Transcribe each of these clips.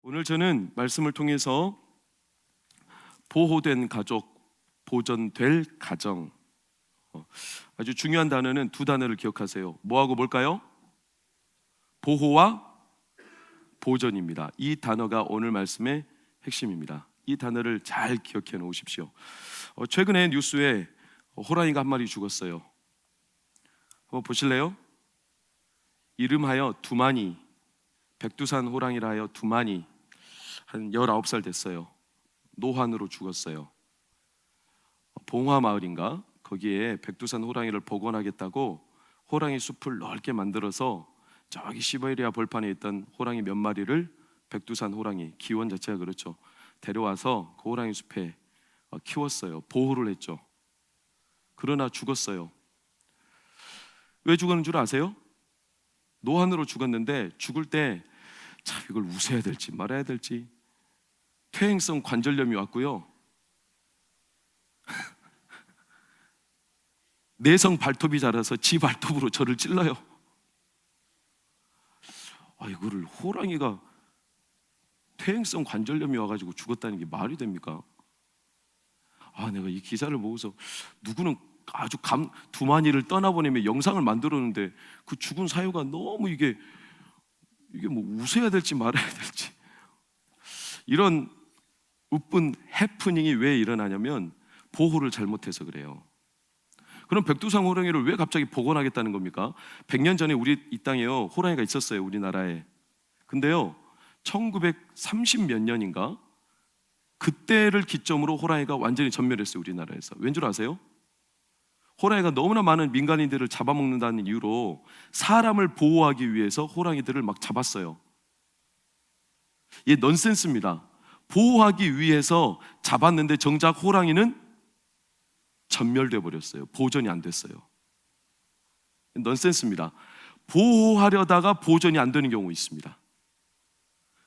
오늘 저는 말씀을 통해서 보호된 가족, 보존될 가정, 아주 중요한 단어는 두 단어를 기억하세요. 뭐하고 뭘까요? 보호와 보존입니다. 이 단어가 오늘 말씀의 핵심입니다. 이 단어를 잘 기억해 놓으십시오. 최근에 뉴스에 호랑이가 한 마리 죽었어요. 한번 보실래요? 이름하여 두마니, 백두산 호랑이라 하여 두마니, 한 19살 됐어요. 노환으로 죽었어요. 봉화마을인가? 거기에 백두산 호랑이를 복원하겠다고 호랑이 숲을 넓게 만들어서 저기 시베리아 벌판에 있던 호랑이 몇 마리를 백두산 호랑이, 기원 자체가 그렇죠, 데려와서 그 호랑이 숲에 키웠어요. 보호를 했죠. 그러나 죽었어요. 왜 죽었는 줄 아세요? 노환으로 죽었는데 죽을 때 참 이걸 웃어야 될지 말아야 될지 퇴행성 관절염이 왔고요. 내성 발톱이 자라서 지 발톱으로 저를 찔러요. 이거를 호랑이가 퇴행성 관절염이 와가지고 죽었다는 게 말이 됩니까? 내가 이 기사를 보고서 누구는 아주 두마니를 떠나보내며 영상을 만들었는데 그 죽은 사유가 너무 이게 뭐 웃어야 될지 말아야 될지, 이런 우픈 해프닝이 왜 일어나냐면 보호를 잘못해서 그래요. 그럼 백두산 호랑이를 왜 갑자기 복원하겠다는 겁니까? 100년 전에 우리 이 땅에요 호랑이가 있었어요, 우리나라에. 근데요 1930 몇 년인가 그때를 기점으로 호랑이가 완전히 전멸했어요, 우리나라에서. 왠 줄 아세요? 호랑이가 너무나 많은 민간인들을 잡아먹는다는 이유로 사람을 보호하기 위해서 호랑이들을 막 잡았어요. 이게 넌센스입니다. 보호하기 위해서 잡았는데 정작 호랑이는 전멸돼 버렸어요. 보존이 안 됐어요. 넌센스입니다. 보호하려다가 보존이 안 되는 경우 있습니다.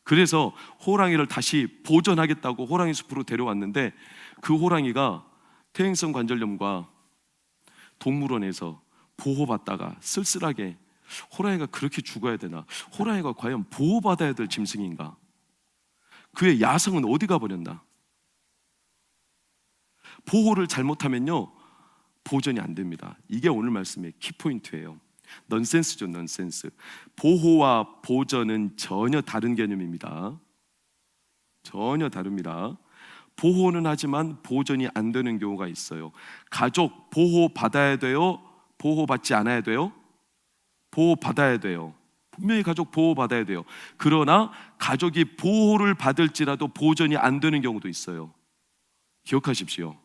그래서 호랑이를 다시 보존하겠다고 호랑이 숲으로 데려왔는데 그 호랑이가 퇴행성 관절염과 동물원에서 보호받다가 쓸쓸하게, 호랑이가 그렇게 죽어야 되나? 호랑이가 과연 보호받아야 될 짐승인가? 그의 야성은 어디 가버렸나? 보호를 잘못하면요 보존이 안 됩니다. 이게 오늘 말씀의 키포인트예요. 넌센스죠, 넌센스. 보호와 보존은 전혀 다른 개념입니다. 전혀 다릅니다. 보호는 하지만 보존이 안 되는 경우가 있어요. 가족 보호받아야 돼요? 보호받지 않아야 돼요? 보호받아야 돼요. 분명히 가족 보호받아야 돼요. 그러나 가족이 보호를 받을지라도 보존이 안 되는 경우도 있어요. 기억하십시오.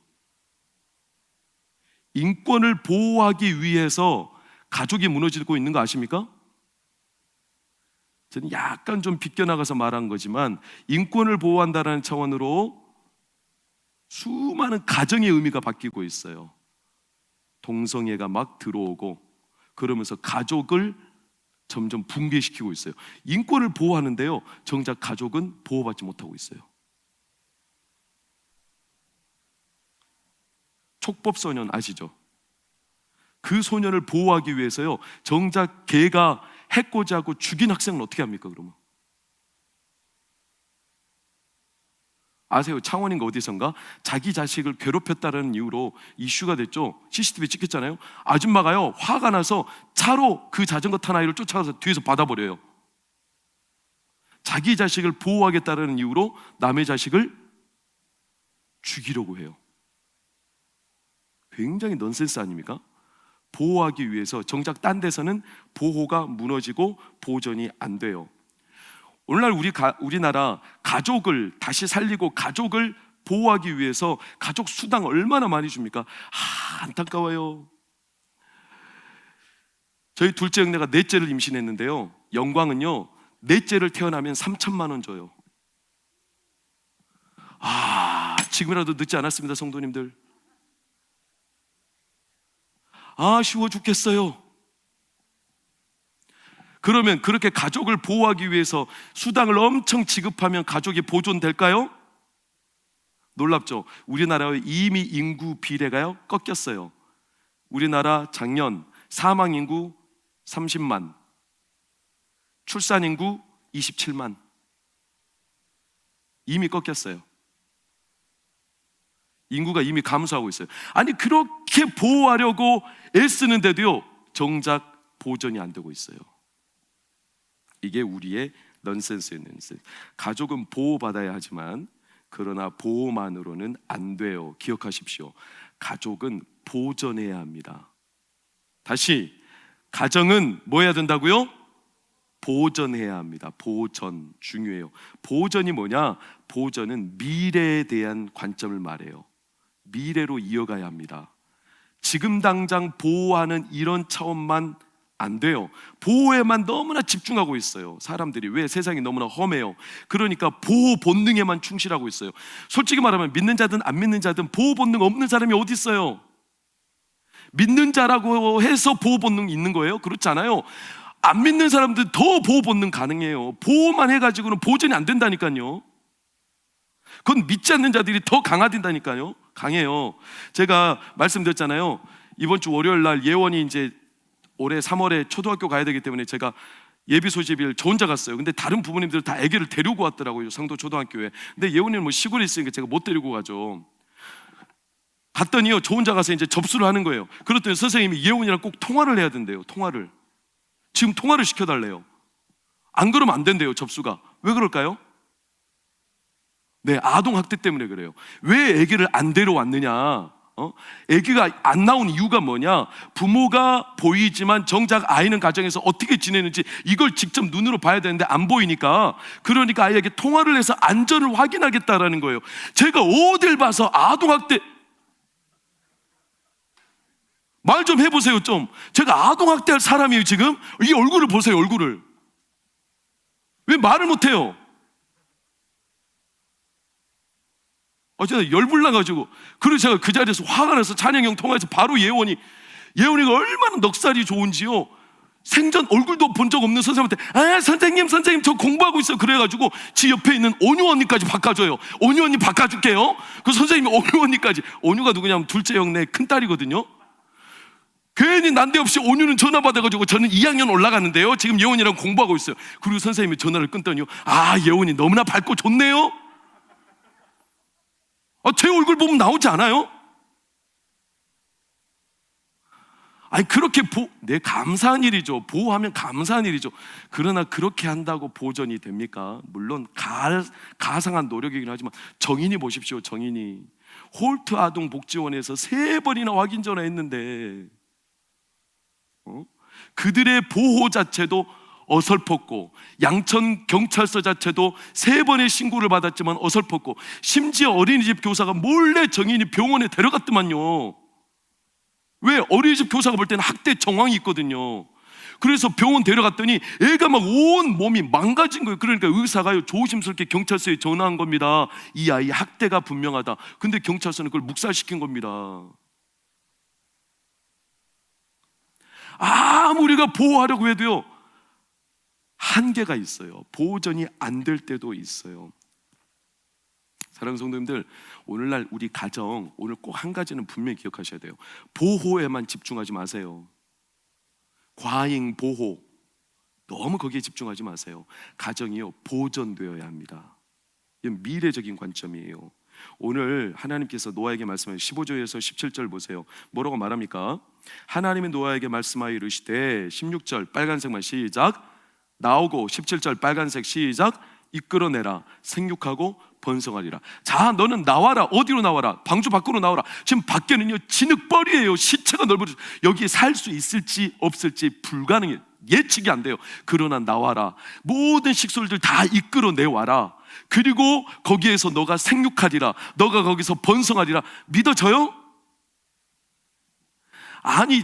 인권을 보호하기 위해서 가족이 무너지고 있는 거 아십니까? 저는 약간 좀 비껴나가서 말한 거지만 인권을 보호한다는 차원으로 수많은 가정의 의미가 바뀌고 있어요. 동성애가 막 들어오고 그러면서 가족을 점점 붕괴시키고 있어요. 인권을 보호하는데요 정작 가족은 보호받지 못하고 있어요. 촉법소년 아시죠? 그 소년을 보호하기 위해서요 정작 걔가 해코지 하고 죽인 학생은 어떻게 합니까? 그러면 아세요? 창원인가 어디선가 자기 자식을 괴롭혔다는 이유로 이슈가 됐죠. CCTV 찍혔잖아요. 아줌마가요 화가 나서 차로 그 자전거 탄 아이를 쫓아가서 뒤에서 받아버려요. 자기 자식을 보호하겠다는 이유로 남의 자식을 죽이려고 해요. 굉장히 넌센스 아닙니까? 보호하기 위해서 정작 딴 데서는 보호가 무너지고 보존이 안 돼요. 오늘날 우리나라 가족을 다시 살리고 가족을 보호하기 위해서 가족 수당 얼마나 많이 줍니까? 안타까워요. 저희 둘째 형네가 넷째를 임신했는데요 영광은요 넷째를 태어나면 3천만 원 줘요. 지금이라도 늦지 않았습니다, 성도님들. 쉬워 죽겠어요. 그러면 그렇게 가족을 보호하기 위해서 수당을 엄청 지급하면 가족이 보존될까요? 놀랍죠? 우리나라의 이미 인구 비례가요 꺾였어요. 우리나라 작년 사망 인구 30만, 출산 인구 27만. 이미 꺾였어요. 인구가 이미 감소하고 있어요. 아니 그렇게 보호하려고 애쓰는데도요 정작 보존이 안 되고 있어요. 이게 우리의 넌센스예요. 넌센스. 가족은 보호받아야 하지만 그러나 보호만으로는 안 돼요. 기억하십시오. 가족은 보존해야 합니다. 다시, 가정은 뭐 해야 된다고요? 보존해야 합니다. 보존 중요해요. 보존이 뭐냐? 보존은 미래에 대한 관점을 말해요. 미래로 이어가야 합니다. 지금 당장 보호하는 이런 차원만 안 돼요. 보호에만 너무나 집중하고 있어요. 사람들이. 왜? 세상이 너무나 험해요. 그러니까 보호 본능에만 충실하고 있어요. 솔직히 말하면 믿는 자든 안 믿는 자든 보호 본능 없는 사람이 어디 있어요? 믿는 자라고 해서 보호 본능이 있는 거예요? 그렇지 않아요. 안 믿는 사람들 더 보호 본능 가능해요. 보호만 해가지고는 보존이 안 된다니까요. 그건 믿지 않는 자들이 더 강화된다니까요. 강해요. 제가 말씀드렸잖아요. 이번 주 월요일 날 예원이 이제 올해 3월에 초등학교 가야 되기 때문에 제가 예비 소집일 저 혼자 갔어요. 근데 다른 부모님들 다 아기를 데리고 왔더라고요. 상도 초등학교에. 근데 예원이는 뭐 시골에 있으니까 제가 못 데리고 가죠. 갔더니요 저 혼자 가서 이제 접수를 하는 거예요. 그랬더니 선생님이 예원이랑 꼭 통화를 해야 된대요. 통화를. 지금 통화를 시켜달래요. 안 그러면 안 된대요. 접수가. 왜 그럴까요? 네, 아동학대 때문에 그래요. 왜 아기를 안 데려왔느냐? 아기가 안 나온 이유가 뭐냐? 부모가 보이지만 정작 아이는 가정에서 어떻게 지내는지 이걸 직접 눈으로 봐야 되는데 안 보이니까, 그러니까 아이에게 통화를 해서 안전을 확인하겠다라는 거예요. 제가 어딜 봐서 아동학대, 말 좀 해보세요. 좀 제가 아동학대할 사람이에요. 지금 이 얼굴을 보세요. 얼굴을. 왜 말을 못해요? 제가 열불나가지고, 그리고 제가 그 자리에서 화가 나서 찬영형 통화해서 바로 예원이가 얼마나 넉살이 좋은지요. 생전 얼굴도 본 적 없는 선생님한테 선생님 저 공부하고 있어요. 그래가지고 지 옆에 있는 온유 언니까지 바꿔줘요. 온유 언니 바꿔줄게요. 그 선생님이 온유 언니까지. 온유가 누구냐면 둘째 형네 큰딸이거든요. 괜히 난데없이 온유는 전화 받아가지고 저는 2학년 올라갔는데요 지금 예원이랑 공부하고 있어요. 그리고 선생님이 전화를 끊더니요, 예원이 너무나 밝고 좋네요. 제 얼굴 보면 나오지 않아요? 그렇게 감사한 일이죠. 보호하면 감사한 일이죠. 그러나 그렇게 한다고 보존이 됩니까? 물론 가상한 노력이긴 하지만 정인이 보십시오. 정인이 홀트 아동복지원에서 3번이나 확인 전화했는데 그들의 보호 자체도 어설펐고, 양천 경찰서 자체도 3번의 신고를 받았지만 어설펐고, 심지어 어린이집 교사가 몰래 정인이 병원에 데려갔더만요. 왜? 어린이집 교사가 볼 때는 학대 정황이 있거든요. 그래서 병원 데려갔더니 애가 막 온 몸이 망가진 거예요. 그러니까 의사가요 조심스럽게 경찰서에 전화한 겁니다. 이 아이 학대가 분명하다. 근데 경찰서는 그걸 묵살시킨 겁니다. 우리가 보호하려고 해도요 한계가 있어요. 보존이 안 될 때도 있어요. 사랑하는 성도님들, 오늘날 우리 가정, 오늘 꼭 한 가지는 분명히 기억하셔야 돼요. 보호에만 집중하지 마세요. 과잉 보호, 너무 거기에 집중하지 마세요. 가정이요 보존되어야 합니다. 이건 미래적인 관점이에요. 오늘 하나님께서 노아에게 말씀하신 15절에서 17절 보세요. 뭐라고 말합니까? 하나님이 노아에게 말씀하여 이르시되, 16절 빨간색만 시작, 나오고, 17절 빨간색 시작, 이끌어내라, 생육하고 번성하리라. 자, 너는 나와라. 어디로 나와라? 방주 밖으로 나와라. 지금 밖에는요 진흙벌이에요. 시체가 넓어져. 여기에 살 수 있을지 없을지 불가능해요. 예측이 안 돼요. 그러나 나와라. 모든 식솔들 다 이끌어내와라. 그리고 거기에서 너가 생육하리라. 너가 거기서 번성하리라. 믿어져요?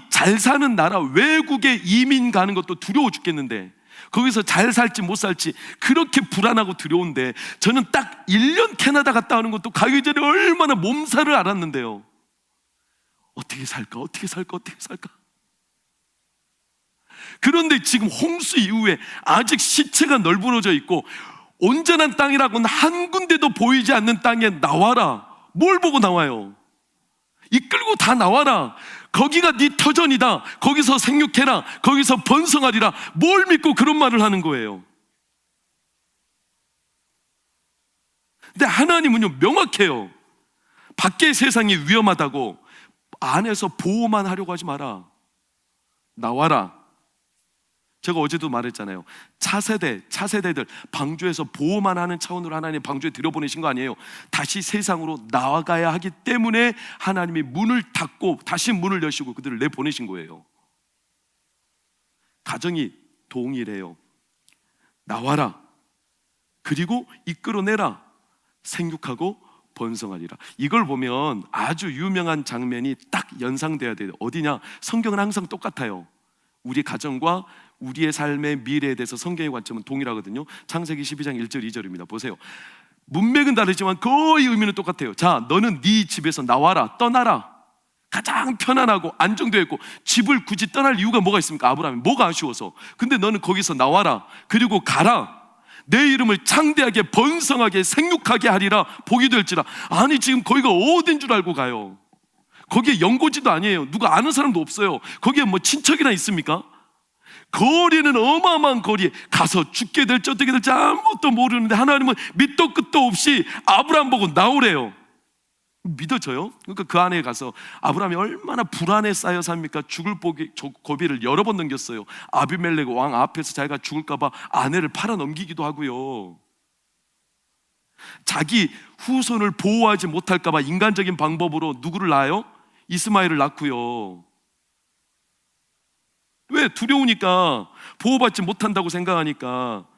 잘 사는 나라 외국에 이민 가는 것도 두려워 죽겠는데, 거기서 잘 살지 못 살지 그렇게 불안하고 두려운데, 저는 딱 1년 캐나다 갔다 오는 것도 가기 전에 얼마나 몸살을 앓았는데요. 어떻게 살까? 그런데 지금 홍수 이후에 아직 시체가 널브러져 있고 온전한 땅이라고는 한 군데도 보이지 않는 땅에 나와라. 뭘 보고 나와요? 이끌고 다 나와라. 거기가 네 터전이다. 거기서 생육해라. 거기서 번성하리라. 뭘 믿고 그런 말을 하는 거예요? 근데 하나님은요 명확해요. 밖의 세상이 위험하다고 안에서 보호만 하려고 하지 마라. 나와라. 제가 어제도 말했잖아요. 차세대들 방주에서 보호만 하는 차원으로 하나님 방주에 들여보내신 거 아니에요. 다시 세상으로 나아가야 하기 때문에 하나님이 문을 닫고 다시 문을 여시고 그들을 내보내신 거예요. 가정이 동일해요. 나와라. 그리고 이끌어내라. 생육하고 번성하리라. 이걸 보면 아주 유명한 장면이 딱 연상돼야 돼요. 어디냐? 성경은 항상 똑같아요. 우리 가정과 우리의 삶의 미래에 대해서 성경의 관점은 동일하거든요. 창세기 12장 1절 2절입니다. 보세요. 문맥은 다르지만 거의 의미는 똑같아요. 자, 너는 네 집에서 나와라. 떠나라. 가장 편안하고 안정되어 있고 집을 굳이 떠날 이유가 뭐가 있습니까? 아브라함이 뭐가 아쉬워서. 근데 너는 거기서 나와라. 그리고 가라. 내 이름을 창대하게 번성하게 생육하게 하리라. 복이 될지라. 아니 지금 거기가 어딘 줄 알고 가요? 거기에 연고지도 아니에요. 누가 아는 사람도 없어요. 거기에 뭐 친척이나 있습니까? 거리는 어마어마한 거리에 가서 죽게 될지 어떻게 될지 아무것도 모르는데 하나님은 밑도 끝도 없이 아브라함 보고 나오래요. 믿어져요? 그러니까 그 안에 가서 아브라함이 얼마나 불안에 쌓여 삽니까? 죽을 고비를 여러 번 넘겼어요. 아비멜렉 왕 앞에서 자기가 죽을까 봐 아내를 팔아 넘기기도 하고요. 자기 후손을 보호하지 못할까 봐 인간적인 방법으로 누구를 낳아요? 이스마엘을 낳고요. 왜? 두려우니까, 보호받지 못한다고 생각하니까.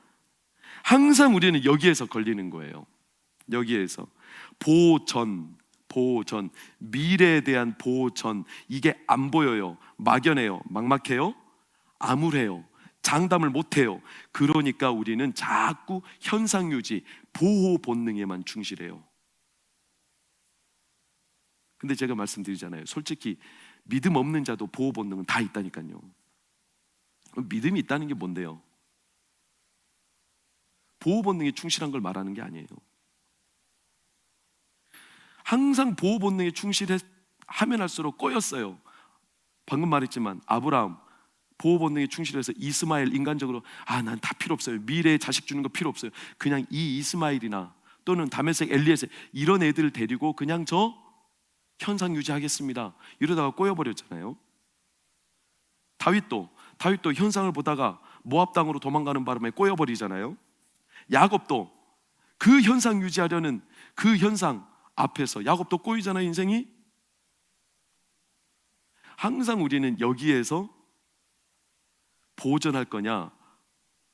항상 우리는 여기에서 걸리는 거예요. 여기에서 보전, 미래에 대한 보전, 이게 안 보여요. 막연해요. 막막해요. 암울해요. 장담을 못해요. 그러니까 우리는 자꾸 현상유지, 보호 본능에만 충실해요. 근데 제가 말씀드리잖아요. 솔직히 믿음 없는 자도 보호 본능은 다 있다니까요. 믿음이 있다는 게 뭔데요? 보호 본능에 충실한 걸 말하는 게 아니에요. 항상 보호 본능에 충실하면 할수록 꼬였어요. 방금 말했지만 아브라함 보호 본능에 충실해서 이스마엘 인간적으로 난 다 필요 없어요. 미래에 자식 주는 거 필요 없어요. 그냥 이 이스마엘이나 또는 다메섹 엘리에셀 이런 애들을 데리고 그냥 저 현상 유지하겠습니다. 이러다가 꼬여버렸잖아요. 다윗도 현상을 보다가 모압 땅으로 도망가는 바람에 꼬여버리잖아요. 야곱도 그 현상 유지하려는 그 현상 앞에서 야곱도 꼬이잖아요. 인생이. 항상 우리는 여기에서 보존할 거냐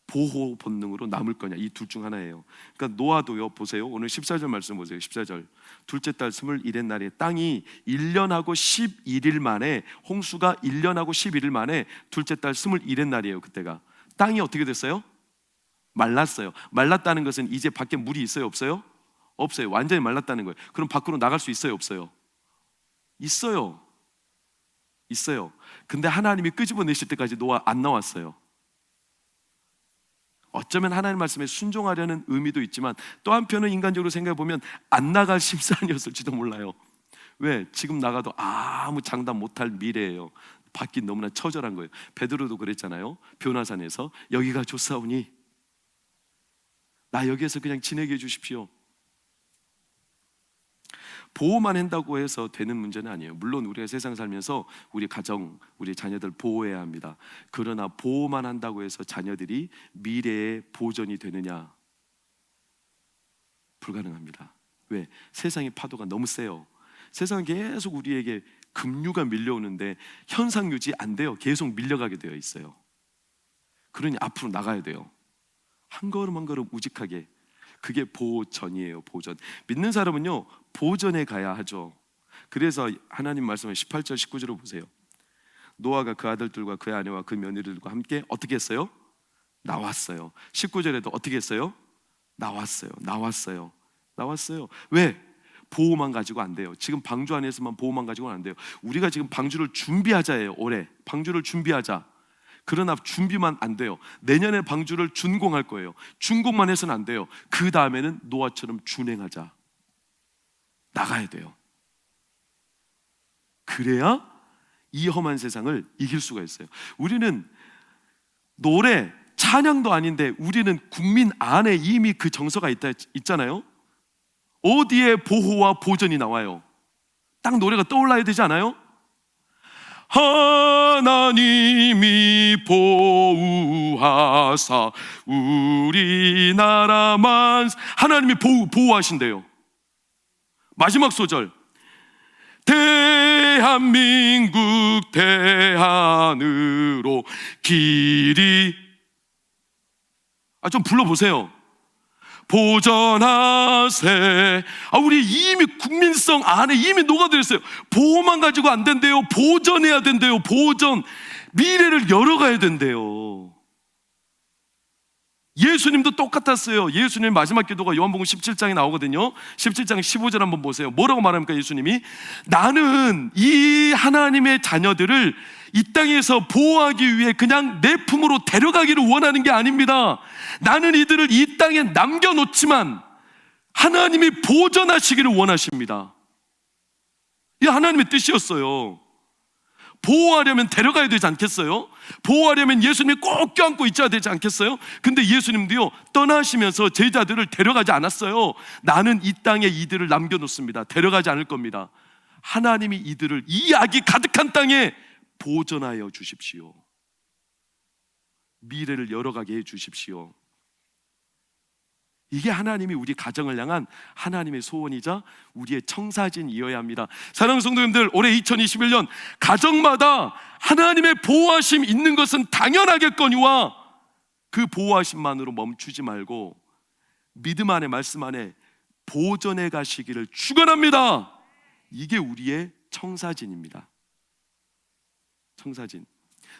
보호 본능으로 남을 거냐, 이 둘 중 하나예요. 그러니까 노아도요. 보세요. 오늘 14절 말씀 보세요. 14절. 둘째 달 21일 날에 땅이 1년하고 11일 만에, 홍수가 1년하고 11일 만에 둘째 달 21일 날이에요. 그때가 땅이 어떻게 됐어요? 말랐어요. 말랐다는 것은 이제 밖에 물이 있어요? 없어요? 없어요. 완전히 말랐다는 거예요. 그럼 밖으로 나갈 수 있어요? 없어요? 있어요. 있어요. 근데 하나님이 끄집어내실 때까지 노아 안 나왔어요. 어쩌면 하나님 말씀에 순종하려는 의미도 있지만 또 한편은 인간적으로 생각해 보면 안 나갈 심산이었을지도 몰라요. 왜? 지금 나가도 아무 장담 못할 미래예요. 밖이 너무나 처절한 거예요. 베드로도 그랬잖아요. 변화산에서 여기가 좋사오니 나 여기에서 그냥 지내게 해주십시오. 보호만 한다고 해서 되는 문제는 아니에요. 물론 우리가 세상 살면서 우리 가정, 우리 자녀들 보호해야 합니다. 그러나 보호만 한다고 해서 자녀들이 미래의 보전이 되느냐? 불가능합니다. 왜? 세상의 파도가 너무 세요. 세상은 계속 우리에게 급류가 밀려오는데 현상 유지 안 돼요. 계속 밀려가게 되어 있어요. 그러니 앞으로 나가야 돼요. 한 걸음 한 걸음 우직하게. 그게 보전이에요. 보전. 믿는 사람은요 보전에 가야 하죠. 그래서 하나님 말씀을 18절 19절을 보세요. 노아가 그 아들들과 그의 아내와 그 며느리들과 함께 어떻게 했어요? 나왔어요. 19절에도 어떻게 했어요? 나왔어요. 왜? 보호만 가지고 안 돼요. 지금 방주 안에서만 보호만 가지고는 안 돼요. 우리가 지금 방주를 준비하자예요. 올해 방주를 준비하자. 그러나 준비만 안 돼요. 내년에 방주를 준공할 거예요. 준공만 해서는 안 돼요. 그 다음에는 노아처럼 준행하자. 나가야 돼요. 그래야 이 험한 세상을 이길 수가 있어요. 우리는 노래, 찬양도 아닌데 우리는 국민 안에 이미 그 정서가 있잖아요. 어디에 보호와 보전이 나와요? 딱 노래가 떠올라야 되지 않아요? 하나님이 보호하사 우리나라만, 하나님이 보호하신대요. 마지막 소절, 대한민국 대한으로 길이, 좀 불러보세요. 보전하세. 우리 이미 국민성 안에 이미 녹아들었어요. 보호만 가지고 안 된대요. 보전해야 된대요. 보전. 미래를 열어가야 된대요. 예수님도 똑같았어요. 예수님 마지막 기도가 요한복음 17장에 나오거든요. 17장 15절 한번 보세요. 뭐라고 말합니까? 예수님이 나는 이 하나님의 자녀들을 이 땅에서 보호하기 위해 그냥 내 품으로 데려가기를 원하는 게 아닙니다. 나는 이들을 이 땅에 남겨놓지만 하나님이 보전하시기를 원하십니다. 이 하나님의 뜻이었어요. 보호하려면 데려가야 되지 않겠어요? 보호하려면 예수님이 꼭 껴안고 있어야 되지 않겠어요? 근데 예수님도요, 떠나시면서 제자들을 데려가지 않았어요. 나는 이 땅에 이들을 남겨놓습니다. 데려가지 않을 겁니다. 하나님이 이들을 이 악이 가득한 땅에 보전하여 주십시오. 미래를 열어가게 해 주십시오. 이게 하나님이 우리 가정을 향한 하나님의 소원이자 우리의 청사진이어야 합니다. 사랑하는 성도님들, 올해 2021년 가정마다 하나님의 보호하심 있는 것은 당연하겠거니와 그 보호하심만으로 멈추지 말고 믿음 안에 말씀 안에 보전해 가시기를 축원합니다. 이게 우리의 청사진입니다. 청사진.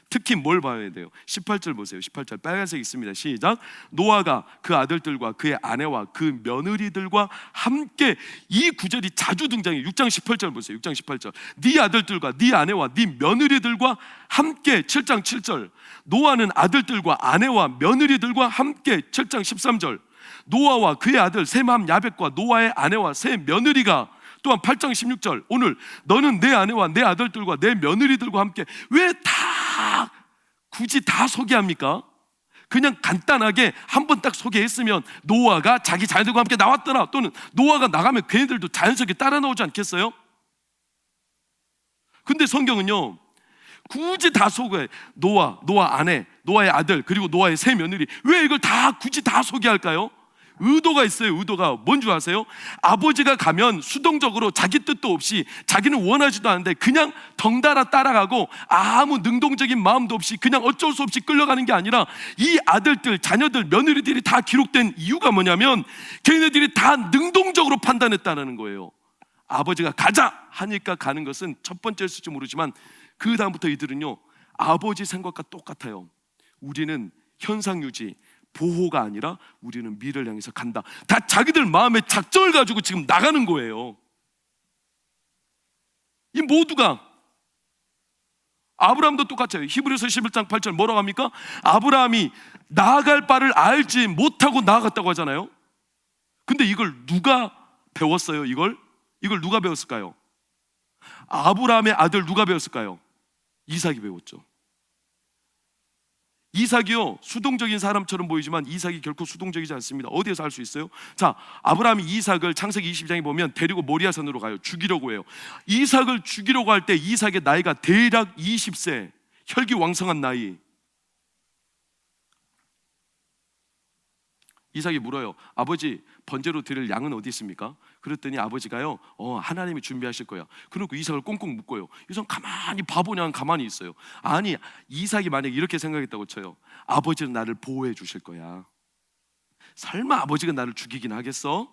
특히 뭘 봐야 돼요? 18절 보세요. 18절 빨간색 있습니다. 시작. 노아가 그 아들들과 그의 아내와 그 며느리들과 함께, 이 구절이 자주 등장해요. 6장 18절 보세요. 6장 18절. 네 아들들과 네 아내와 네 며느리들과 함께. 7장 7절. 노아는 아들들과 아내와 며느리들과 함께. 7장 13절. 노아와 그의 아들 셈함 야벳과 노아의 아내와 세 며느리가. 또한 8장 16절. 오늘 너는 내 아내와 내 아들들과 내 며느리들과 함께. 왜 굳이 다 소개합니까? 그냥 간단하게 한 번 딱 소개했으면 노아가 자기 자녀들과 함께 나왔더라, 또는 노아가 나가면 걔네들도 자연스럽게 따라 나오지 않겠어요? 근데 성경은요, 굳이 다 소개해. 노아 아내, 노아의 아들, 그리고 노아의 세 며느리. 왜 이걸 다 굳이 다 소개할까요? 의도가 있어요. 의도가 뭔 줄 아세요? 아버지가 가면 수동적으로 자기 뜻도 없이, 자기는 원하지도 않은데 그냥 덩달아 따라가고 아무 능동적인 마음도 없이 그냥 어쩔 수 없이 끌려가는 게 아니라, 이 아들들, 자녀들, 며느리들이 다 기록된 이유가 뭐냐면 걔네들이 다 능동적으로 판단했다는 거예요. 아버지가 가자 하니까 가는 것은 첫 번째일지 모르지만 그 다음부터 이들은요, 아버지 생각과 똑같아요. 우리는 현상 유지, 보호가 아니라 우리는 미래를 향해서 간다. 다 자기들 마음의 작정을 가지고 지금 나가는 거예요. 이 모두가. 아브라함도 똑같아요. 히브리서 11장 8절 뭐라고 합니까? 아브라함이 나아갈 바를 알지 못하고 나아갔다고 하잖아요. 근데 이걸 누가 배웠어요? 이걸 누가 배웠을까요? 아브라함의 아들 누가 배웠을까요? 이삭이 배웠죠. 이삭이요, 수동적인 사람처럼 보이지만 이삭이 결코 수동적이지 않습니다. 어디에서 알 수 있어요? 자, 아브라함이 이삭을 창세기 20장에 보면 데리고 모리아산으로 가요. 죽이려고 해요. 이삭을 죽이려고 할 때 이삭의 나이가 대략 20세, 혈기왕성한 나이. 이삭이 물어요. 아버지, 번제로 드릴 양은 어디 있습니까? 그랬더니 아버지가요, 하나님이 준비하실 거야. 그리고 이삭을 꽁꽁 묶어요. 이삭 가만히, 바보냐 가만히 있어요. 아니, 이삭이 만약에 이렇게 생각했다고 쳐요. 아버지는 나를 보호해 주실 거야. 설마 아버지가 나를 죽이긴 하겠어?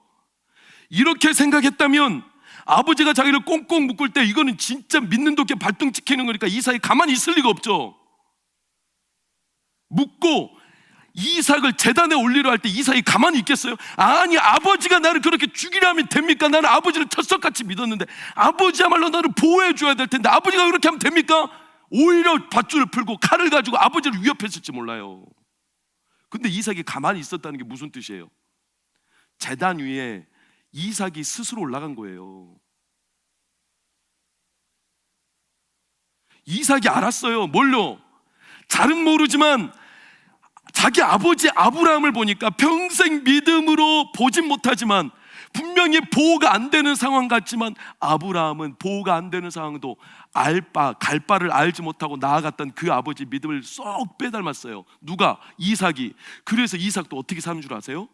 이렇게 생각했다면 아버지가 자기를 꽁꽁 묶을 때 이거는 진짜 믿는 도끼 발등 찍히는 거니까 이삭이 가만히 있을 리가 없죠. 묶고 이삭을 제단에 올리려 할 때 이삭이 가만히 있겠어요? 아니, 아버지가 나를 그렇게 죽이려 하면 됩니까? 나는 아버지를 철석같이 믿었는데 아버지야말로 나를 보호해 줘야 될 텐데 아버지가 그렇게 하면 됩니까? 오히려 밧줄을 풀고 칼을 가지고 아버지를 위협했을지 몰라요. 근데 이삭이 가만히 있었다는 게 무슨 뜻이에요? 제단 위에 이삭이 스스로 올라간 거예요. 이삭이 알았어요. 뭘요? 잘은 모르지만 자기 아버지 아브라함을 보니까 평생 믿음으로 보진 못하지만 분명히 보호가 안 되는 상황 같지만 아브라함은 보호가 안 되는 상황도 갈 바를 알지 못하고 나아갔던 그 아버지 믿음을 쏙 빼닮았어요. 누가? 이삭이. 그래서 이삭도 어떻게 사는 줄 아세요?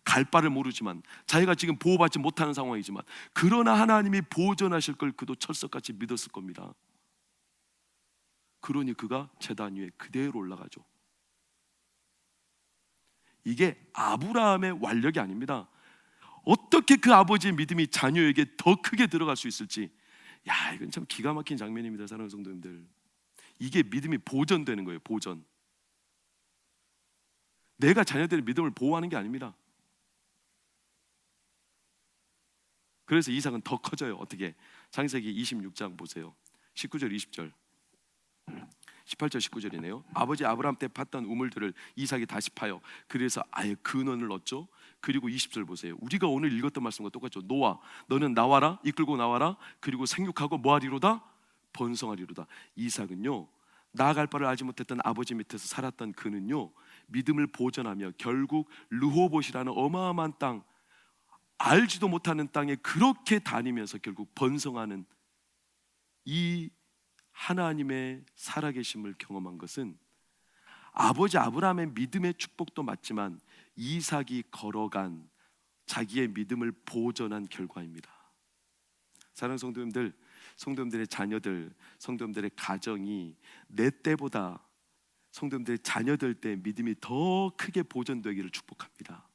갈 바를 모르지만, 자기가 지금 보호받지 못하는 상황이지만, 그러나 하나님이 보존하실 걸 그도 철석같이 믿었을 겁니다. 그러니 그가 제단 위에 그대로 올라가죠. 이게 아브라함의 완력이 아닙니다. 어떻게 그 아버지의 믿음이 자녀에게 더 크게 들어갈 수 있을지, 야, 이건 참 기가 막힌 장면입니다. 사랑하는 성도님들, 이게 믿음이 보존되는 거예요. 보존. 내가 자녀들의 믿음을 보호하는 게 아닙니다. 그래서 이삭은 더 커져요. 어떻게? 창세기 26장 보세요. 19절 20절 18절 19절이네요. 아버지 아브라함 때 팠던 우물들을 이삭이 다시 파요. 그래서 아예 근원을 얻죠. 그리고 20절 보세요. 우리가 오늘 읽었던 말씀과 똑같죠. 노아, 너는 나와라, 이끌고 나와라. 그리고 생육하고 뭐하리로다? 번성하리로다. 이삭은요, 나아갈 바를 알지 못했던 아버지 밑에서 살았던 그는요, 믿음을 보존하며 결국 르호봇이라는 어마어마한 땅, 알지도 못하는 땅에 그렇게 다니면서 결국 번성하는 이 하나님의 살아계심을 경험한 것은 아버지 아브라함의 믿음의 축복도 맞지만 이삭이 걸어간 자기의 믿음을 보존한 결과입니다. 사랑하는 성도님들, 성도님들의 자녀들, 성도님들의 가정이 내 때보다 성도님들의 자녀들 때 믿음이 더 크게 보존되기를 축복합니다.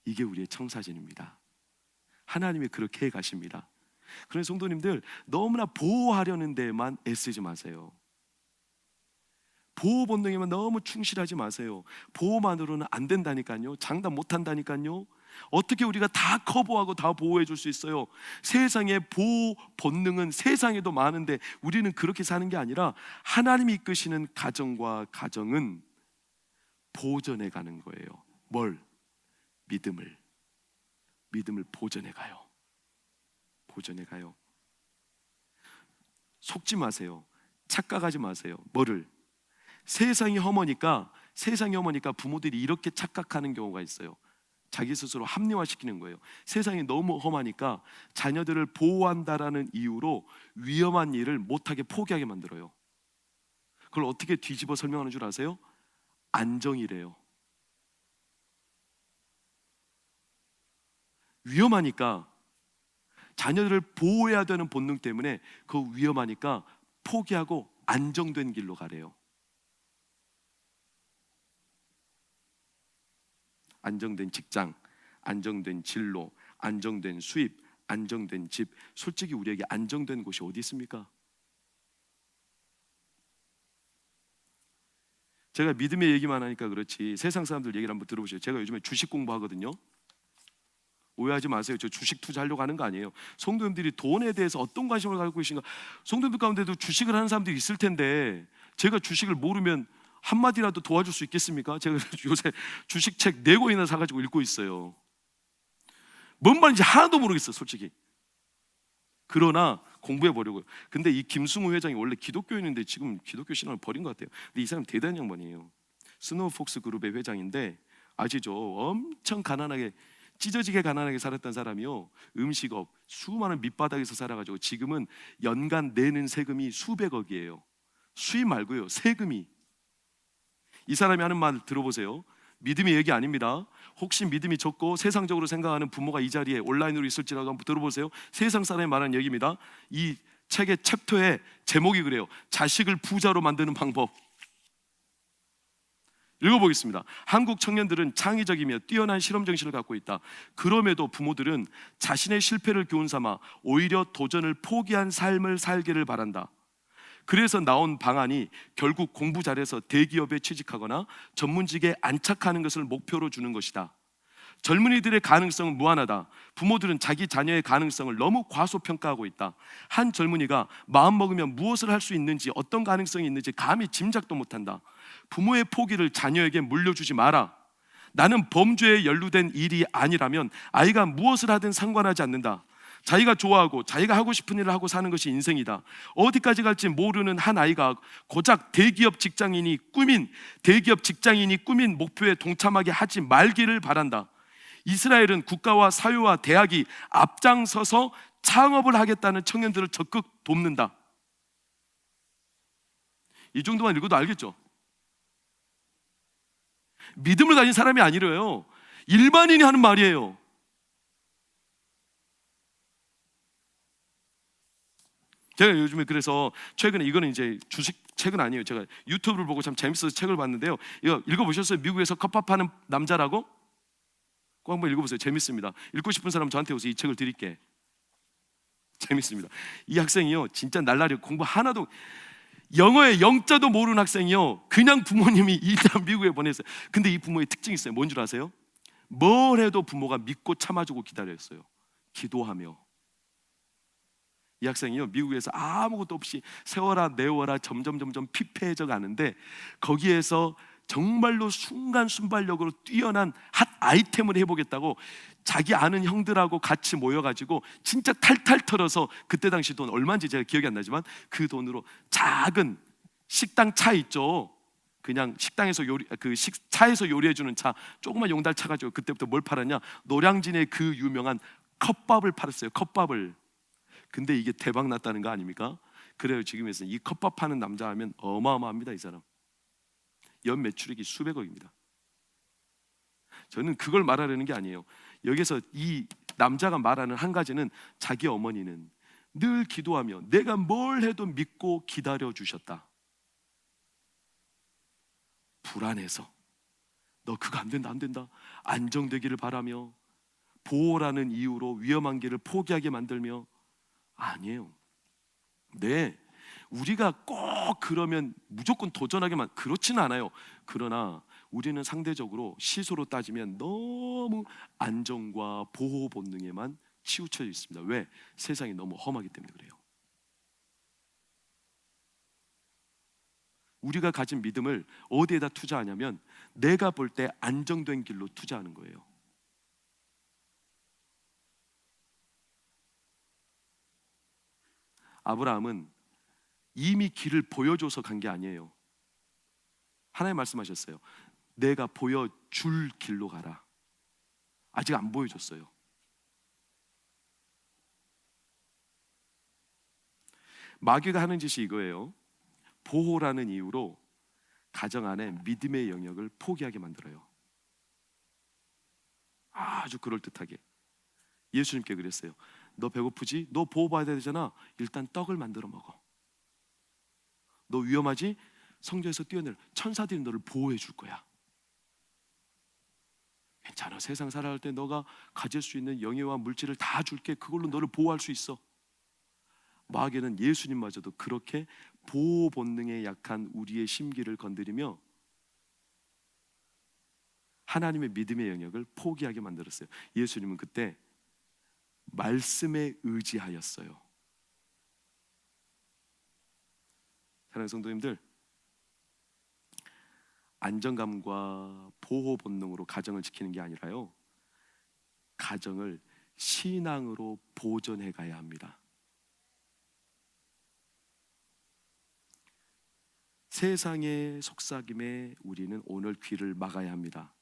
이게 우리의 청사진입니다. 하나님이 그렇게 해 가십니다. 그런 성도님들, 너무나 보호하려는 데만 애쓰지 마세요. 보호 본능에만 너무 충실하지 마세요. 보호만으로는 안 된다니까요. 장담 못 한다니까요. 어떻게 우리가 다 커버하고 다 보호해 줄 수 있어요? 세상의 보호 본능은 세상에도 많은데 우리는 그렇게 사는 게 아니라 하나님이 이끄시는 가정과 가정은 보존해 가는 거예요. 뭘? 믿음을 보존해 가요. 보존해 가요. 속지 마세요. 착각하지 마세요. 뭐를? 세상이 험하니까 부모들이 이렇게 착각하는 경우가 있어요. 자기 스스로 합리화시키는 거예요. 세상이 너무 험하니까 자녀들을 보호한다라는 이유로 위험한 일을 못하게 포기하게 만들어요. 그걸 어떻게 뒤집어 설명하는 줄 아세요? 안정이래요. 위험하니까, 자녀들을 보호해야 되는 본능 때문에 그 위험하니까 포기하고 안정된 길로 가래요. 안정된 직장, 안정된 진로, 안정된 수입, 안정된 집. 솔직히 우리에게 안정된 곳이 어디 있습니까? 제가 믿음의 얘기만 하니까 그렇지 세상 사람들 얘기를 한번 들어보세요. 제가 요즘에 주식 공부하거든요. 오해하지 마세요. 저 주식 투자하려고 하는 거 아니에요. 성도님들이 돈에 대해서 어떤 관심을 갖고 계신가? 성도님들 가운데도 주식을 하는 사람들이 있을 텐데 제가 주식을 모르면 한마디라도 도와줄 수 있겠습니까? 제가 요새 주식책 4권이나 사가지고 읽고 있어요. 뭔 말인지 하나도 모르겠어요, 솔직히. 그러나 공부해 보려고요. 근데 이 김승우 회장이 원래 기독교인인데 지금 기독교 신앙을 버린 것 같아요. 근데 이 사람 대단한 양반이에요. 스노우폭스 그룹의 회장인데 아시죠? 엄청 가난하게, 찢어지게 가난하게 살았던 사람이요, 음식업, 수많은 밑바닥에서 살아가지고 지금은 연간 내는 세금이 수백억이에요. 수입 말고요, 세금이. 이 사람이 하는 말 들어보세요. 믿음의 얘기 아닙니다. 혹시 믿음이 적고 세상적으로 생각하는 부모가 이 자리에 온라인으로 있을지라도 한번 들어보세요. 세상 사람이 말하는 얘기입니다. 이 책의 챕터의 제목이 그래요. 자식을 부자로 만드는 방법. 읽어보겠습니다. 한국 청년들은 창의적이며 뛰어난 실험 정신을 갖고 있다. 그럼에도 부모들은 자신의 실패를 교훈 삼아 오히려 도전을 포기한 삶을 살기를 바란다. 그래서 나온 방안이 결국 공부 잘해서 대기업에 취직하거나 전문직에 안착하는 것을 목표로 주는 것이다. 젊은이들의 가능성은 무한하다. 부모들은 자기 자녀의 가능성을 너무 과소평가하고 있다. 한 젊은이가 마음먹으면 무엇을 할 수 있는지, 어떤 가능성이 있는지 감히 짐작도 못한다. 부모의 포기를 자녀에게 물려주지 마라. 나는 범죄에 연루된 일이 아니라면 아이가 무엇을 하든 상관하지 않는다. 자기가 좋아하고 자기가 하고 싶은 일을 하고 사는 것이 인생이다. 어디까지 갈지 모르는 한 아이가 고작 대기업 직장인이 꾸민 목표에 동참하게 하지 말기를 바란다. 이스라엘은 국가와 사회와 대학이 앞장서서 창업을 하겠다는 청년들을 적극 돕는다. 이 정도만 읽어도 알겠죠? 믿음을 가진 사람이 아니래요. 일반인이 하는 말이에요. 제가 요즘에 그래서 최근에, 이거는 이제 주식 책은 아니에요. 제가 유튜브를 보고 참 재밌어서 책을 봤는데요. 이거 읽어보셨어요? 미국에서 컵밥 하는 남자라고? 꼭 한번 읽어보세요. 재밌습니다. 읽고 싶은 사람 저한테 오세요. 이 책을 드릴게. 재밌습니다. 이 학생이요, 진짜 날라리 공부 하나도, 영어의 영자도 모르는 학생이요, 그냥 부모님이 일단 미국에 보냈어요. 근데 이 부모의 특징이 있어요. 뭔 줄 아세요? 뭘 해도 부모가 믿고 참아주고 기다렸어요. 기도하며. 이 학생이요, 미국에서 아무것도 없이 세워라 내워라 점점 피폐해져 가는데, 거기에서 정말로 순간순발력으로 뛰어난 핫 아이템을 해보겠다고 자기 아는 형들하고 같이 모여가지고 진짜 탈탈 털어서, 그때 당시 돈 얼마인지 제가 기억이 안 나지만 그 돈으로 작은 식당 차 있죠, 그냥 식당에서 차에서 요리해주는 차, 조그만 용달 차 가지고 그때부터 뭘 팔았냐, 노량진의 그 유명한 컵밥을 팔았어요. 컵밥을. 근데 이게 대박 났다는 거 아닙니까? 그래요. 지금에서 이 컵밥 파는 남자 하면 어마어마합니다. 이 사람 연 매출액이 수백억입니다. 저는 그걸 말하려는 게 아니에요. 여기서 이 남자가 말하는 한 가지는, 자기 어머니는 늘 기도하며 내가 뭘 해도 믿고 기다려 주셨다. 불안해서 너 그거 안 된다 안정되기를 바라며, 보호라는 이유로 위험한 길을 포기하게 만들며. 아니에요. 네, 우리가 꼭 그러면 무조건 도전하게만, 그렇지는 않아요. 그러나 우리는 상대적으로 시소로 따지면 너무 안정과 보호 본능에만 치우쳐 있습니다. 왜? 세상이 너무 험하기 때문에 그래요. 우리가 가진 믿음을 어디에다 투자하냐면, 내가 볼 때 안정된 길로 투자하는 거예요. 아브라함은 이미 길을 보여줘서 간 게 아니에요. 하나님 말씀하셨어요. 내가 보여줄 길로 가라. 아직 안 보여줬어요. 마귀가 하는 짓이 이거예요. 보호라는 이유로 가정 안에 믿음의 영역을 포기하게 만들어요. 아주 그럴듯하게. 예수님께 그랬어요. 너 배고프지? 너 보호받아야 되잖아. 일단 떡을 만들어 먹어. 너 위험하지? 성전에서 뛰어내려. 천사들이 너를 보호해 줄 거야. 괜찮아. 세상 살아갈 때 너가 가질 수 있는 영예와 물질을 다 줄게. 그걸로 너를 보호할 수 있어. 마귀는 예수님마저도 그렇게 보호 본능에 약한 우리의 심기를 건드리며 하나님의 믿음의 영역을 포기하게 만들었어요. 예수님은 그때 말씀에 의지하였어요. 사랑하는 성도님들, 안정감과 보호 본능으로 가정을 지키는 게 아니라요, 가정을 신앙으로 보존해 가야 합니다. 세상의 속삭임에 우리는 오늘 귀를 막아야 합니다.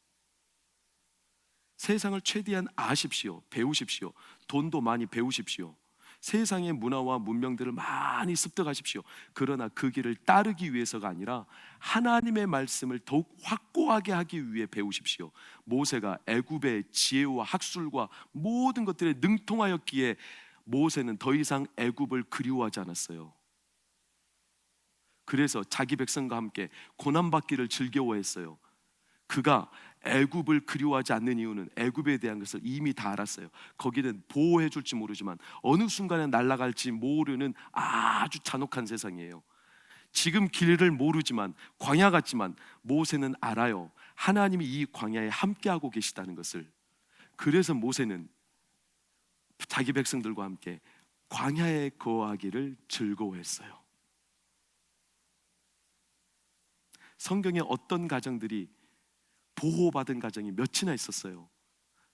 세상을 최대한 아십시오. 배우십시오. 돈도 많이 배우십시오. 세상의 문화와 문명들을 많이 습득하십시오. 그러나 그 길을 따르기 위해서가 아니라 하나님의 말씀을 더욱 확고하게 하기 위해 배우십시오. 모세가 애굽의 지혜와 학술과 모든 것들에 능통하였기에 모세는 더 이상 애굽을 그리워하지 않았어요. 그래서 자기 백성과 함께 고난받기를 즐거워했어요. 그가 애굽을 그리워하지 않는 이유는 애굽에 대한 것을 이미 다 알았어요. 거기는 보호해 줄지 모르지만 어느 순간에 날아갈지 모르는 아주 잔혹한 세상이에요. 지금 길을 모르지만 광야 같지만 모세는 알아요. 하나님이 이 광야에 함께하고 계시다는 것을. 그래서 모세는 자기 백성들과 함께 광야에 거하기를 즐거워했어요. 성경에 어떤 가정들이 보호받은 가정이 몇이나 있었어요.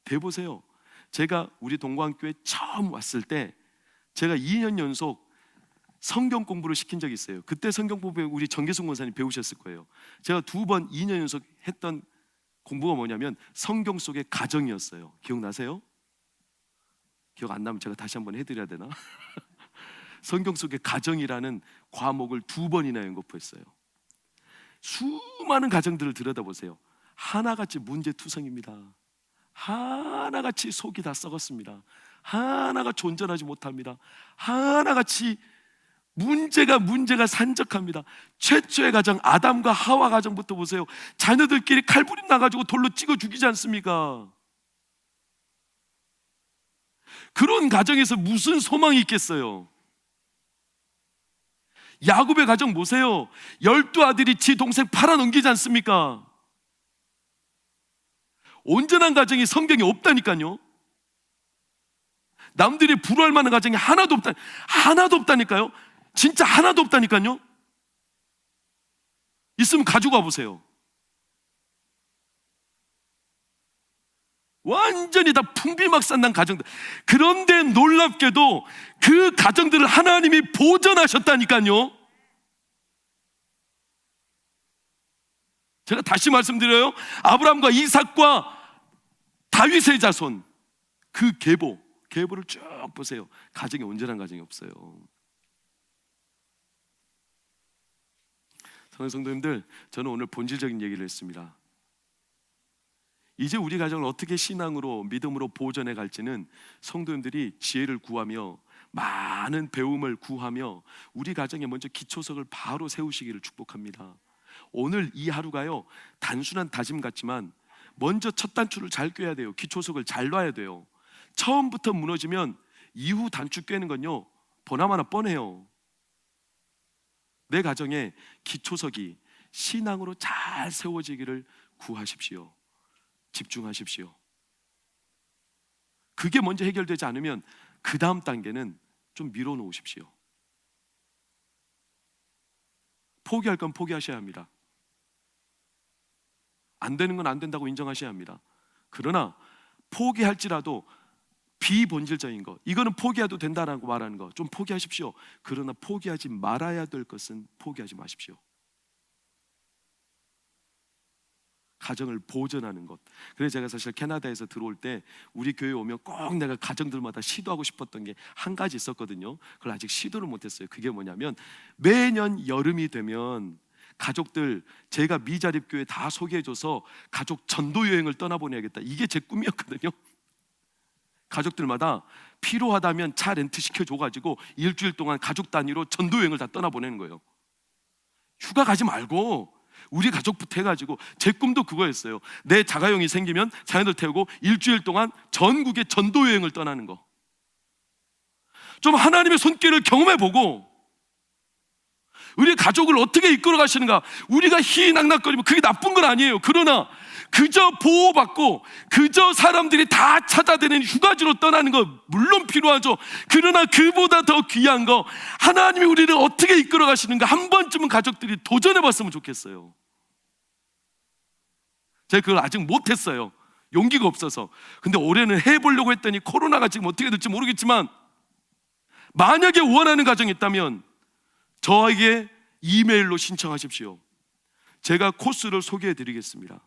대보세요. 제가 우리 동광교회 처음 왔을 때 제가 2년 연속 성경 공부를 시킨 적이 있어요. 그때 성경 공부에 우리 정계순 권사님 배우셨을 거예요. 제가 2번 2년 연속 했던 공부가 뭐냐면 성경 속의 가정이었어요. 기억나세요? 기억 안 나면 제가 다시 한번 해드려야 되나? 성경 속의 가정이라는 과목을 2번이나 연거푸했어요. 수많은 가정들을 들여다보세요. 하나같이 문제투성입니다. 하나같이 속이 다 썩었습니다. 하나같이 온전하지 못합니다. 하나같이 문제가 산적합니다. 최초의 가정 아담과 하와 가정부터 보세요. 자녀들끼리 칼부림 나가지고 돌로 찍어 죽이지 않습니까? 그런 가정에서 무슨 소망이 있겠어요? 야곱의 가정 보세요. 12아들이 지 동생 팔아넘기지 않습니까? 온전한 가정이 성경에 없다니까요. 남들이 부러워할 만한 가정이 하나도 없다니까요. 진짜 하나도 없다니까요. 있으면 가지고 와보세요. 완전히 다 풍비박산 난 가정들. 그런데 놀랍게도 그 가정들을 하나님이 보존하셨다니까요. 제가 다시 말씀드려요. 아브라함과 이삭과 다윗의 자손, 그 계보를 쭉 보세요. 가정이 온전한 가정이 없어요. 사랑하는 성도님들, 저는 오늘 본질적인 얘기를 했습니다. 이제 우리 가정을 어떻게 신앙으로 믿음으로 보존해 갈지는 성도님들이 지혜를 구하며 많은 배움을 구하며 우리 가정에 먼저 기초석을 바로 세우시기를 축복합니다. 오늘 이 하루가요, 단순한 다짐 같지만 먼저 첫 단추를 잘 꿰야 돼요. 기초석을 잘 놔야 돼요. 처음부터 무너지면 이후 단추 꿰는 건요, 보나마나 뻔해요. 내 가정에 기초석이 신앙으로 잘 세워지기를 구하십시오. 집중하십시오. 그게 먼저 해결되지 않으면 그 다음 단계는 좀 밀어놓으십시오. 포기할 건 포기하셔야 합니다. 안 되는 건 안 된다고 인정하셔야 합니다. 그러나 포기할지라도 비본질적인 거, 이거는 포기해도 된다라고 말하는 거 좀 포기하십시오. 그러나 포기하지 말아야 될 것은 포기하지 마십시오. 가정을 보존하는 것. 그래서 제가 사실 캐나다에서 들어올 때 우리 교회 오면 꼭 내가 가정들마다 시도하고 싶었던 게 한 가지 있었거든요. 그걸 아직 시도를 못했어요. 그게 뭐냐면 매년 여름이 되면 가족들, 제가 미자립교회 다 소개해줘서 가족 전도 여행을 떠나보내야겠다. 이게 제 꿈이었거든요. 가족들마다 필요하다면 차 렌트 시켜줘가지고 일주일 동안 가족 단위로 전도 여행을 다 떠나보내는 거예요. 휴가 가지 말고 우리 가족부터 해가지고, 제 꿈도 그거였어요. 내 자가용이 생기면 자녀들 태우고 일주일 동안 전국에 전도 여행을 떠나는 거. 좀 하나님의 손길을 경험해보고 우리 가족을 어떻게 이끌어 가시는가. 우리가 희낙낙거리면 그게 나쁜 건 아니에요. 그러나 그저 보호받고 그저 사람들이 다 찾아대는 휴가지로 떠나는 거 물론 필요하죠. 그러나 그보다 더 귀한 거, 하나님이 우리를 어떻게 이끌어 가시는가 한 번쯤은 가족들이 도전해 봤으면 좋겠어요. 제가 그걸 아직 못했어요. 용기가 없어서. 근데 올해는 해보려고 했더니 코로나가 지금 어떻게 될지 모르겠지만, 만약에 원하는 가정이 있다면 저에게 이메일로 신청하십시오. 제가 코스를 소개해 드리겠습니다.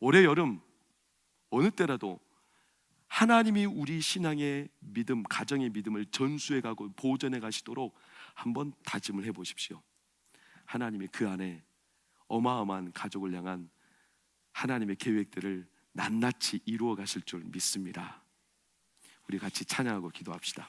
올해 여름 어느 때라도 하나님이 우리 신앙의 믿음, 가정의 믿음을 전수해 가고 보존해 가시도록 한번 다짐을 해 보십시오. 하나님이 그 안에 어마어마한 가족을 향한 하나님의 계획들을 낱낱이 이루어 가실 줄 믿습니다. 우리 같이 찬양하고 기도합시다.